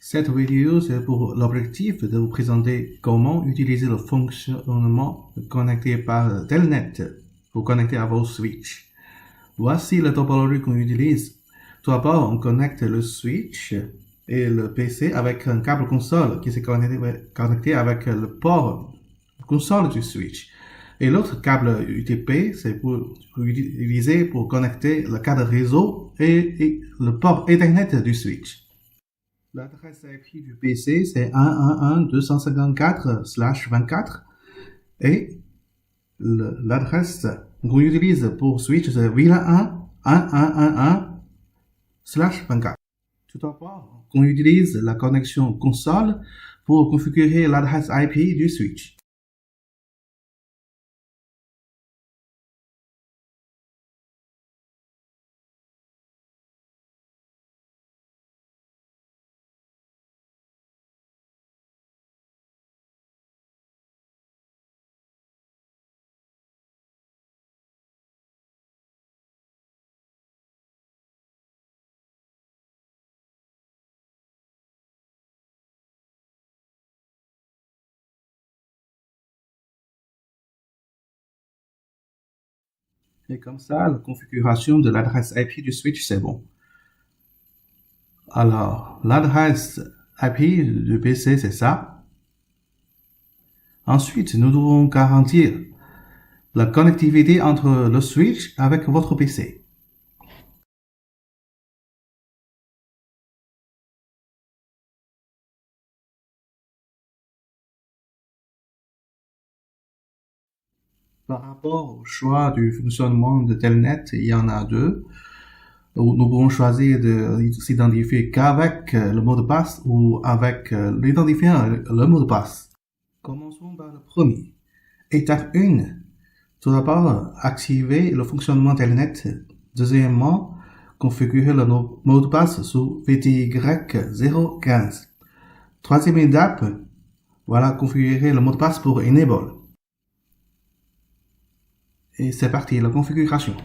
Cette vidéo, c'est pour l'objectif de vous présenter comment utiliser le fonctionnement connecté par Telnet pour connecter à vos switches. Voici la topologie qu'on utilise. Tout d'abord, on connecte le switch et le PC avec un câble console qui s'est connecté avec le port console du switch. Et l'autre câble UTP, c'est pour utiliser pour connecter le câble réseau et le port Ethernet du switch. L'adresse IP du PC, c'est 192.154/24 et l'adresse qu'on utilise pour switch, c'est VLAN 1.1.1.1/24. Tout d'abord, on utilise la connexion console pour configurer l'adresse IP du switch. Et comme ça, la configuration de l'adresse IP du switch, c'est bon. Alors, l'adresse IP du PC, c'est ça. Ensuite, nous devons garantir la connectivité entre le switch avec votre PC. Par rapport au choix du fonctionnement de Telnet, il y en a deux. Nous pouvons choisir de s'identifier qu'avec le mot de passe ou avec l'identifiant, le mot de passe. Commençons par le premier. Étape 1. Tout d'abord, activer le fonctionnement Telnet. Deuxièmement, configurer le mot de passe sous VTY015. Troisième étape, voilà, configurer le mot de passe pour Enable. Et c'est parti, la configuration.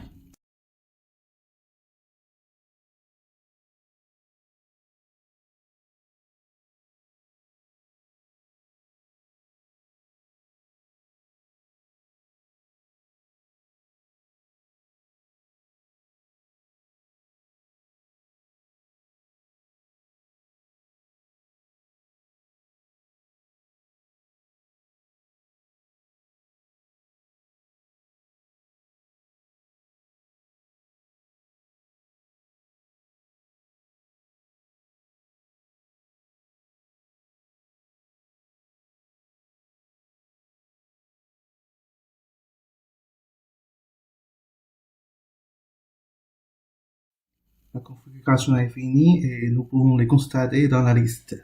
La configuration est finie et nous pouvons les constater dans la liste.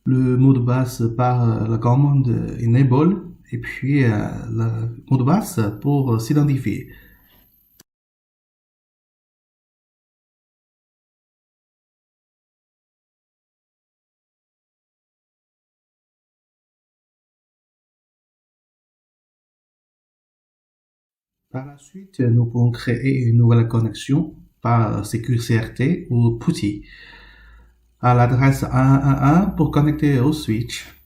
Le mot de passe par la commande Enable et puis le mot de passe pour s'identifier. Par la suite, nous pouvons créer une nouvelle connexion par CQCRT ou PuTTY à l'adresse 111 pour connecter au switch.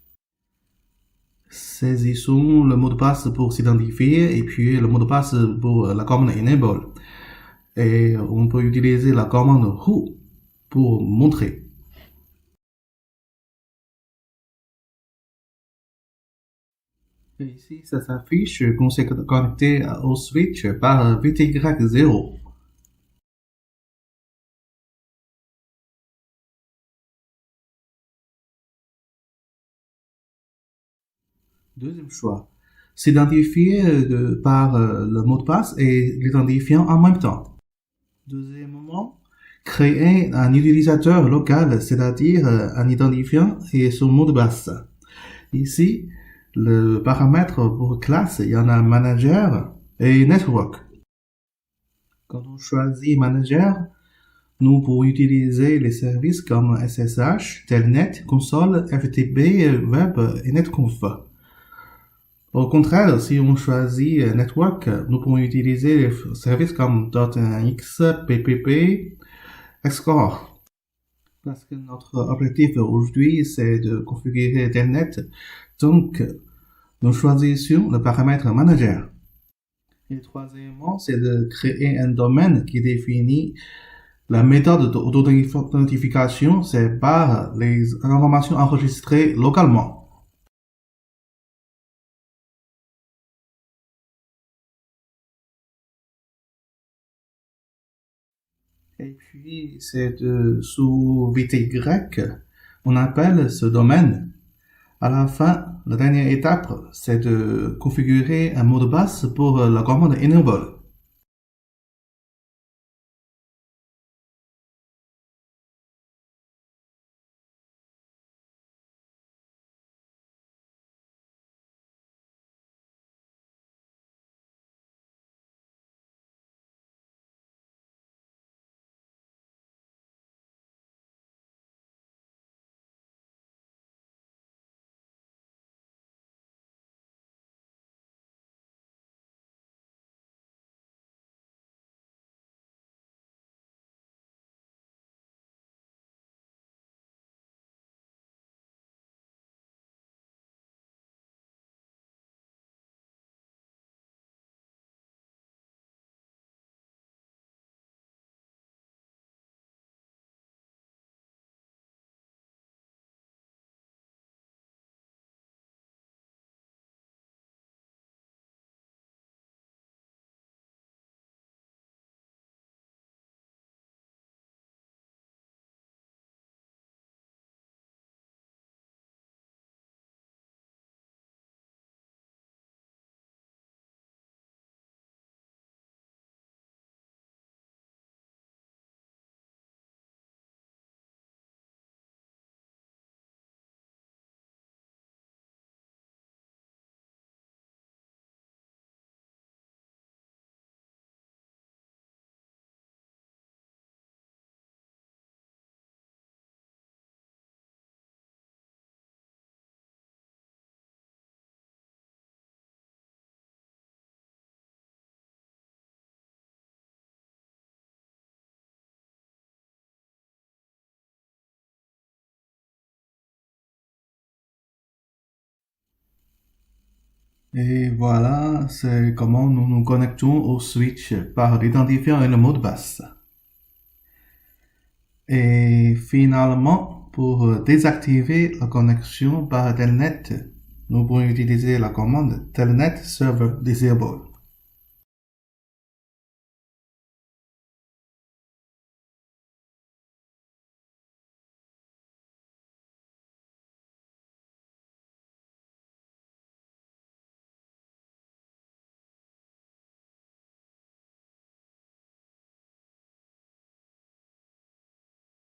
Saisissons le mot de passe pour s'identifier et puis le mot de passe pour la commande Enable. Et on peut utiliser la commande Who pour montrer. Et ici, ça s'affiche qu'on s'est connecté au switch par VTY0. Deuxième choix, s'identifier par le mot de passe et l'identifiant en même temps. Deuxièmement, créer un utilisateur local, c'est-à-dire un identifiant et son mot de passe. Ici, le paramètre pour classe, il y en a Manager et Network. Quand on choisit Manager, nous pouvons utiliser les services comme SSH, Telnet, Console, FTP, Web et Netconf. Au contraire, si on choisit Network, nous pouvons utiliser les services comme .NX, PPP, Xcore. Parce que notre objectif aujourd'hui, c'est de configurer Telnet. Donc, nous choisissons le paramètre manager. Et troisièmement, c'est de créer un domaine qui définit la méthode d'authentification, c'est par les informations enregistrées localement. Et puis, c'est sous VTY, on appelle ce domaine. À la fin, la dernière étape, c'est de configurer un mot de passe pour la commande enable. Et voilà, c'est comment nous nous connectons au switch par l'identifiant et le mot de passe. Et finalement, pour désactiver la connexion par Telnet, nous pouvons utiliser la commande Telnet Server Disable.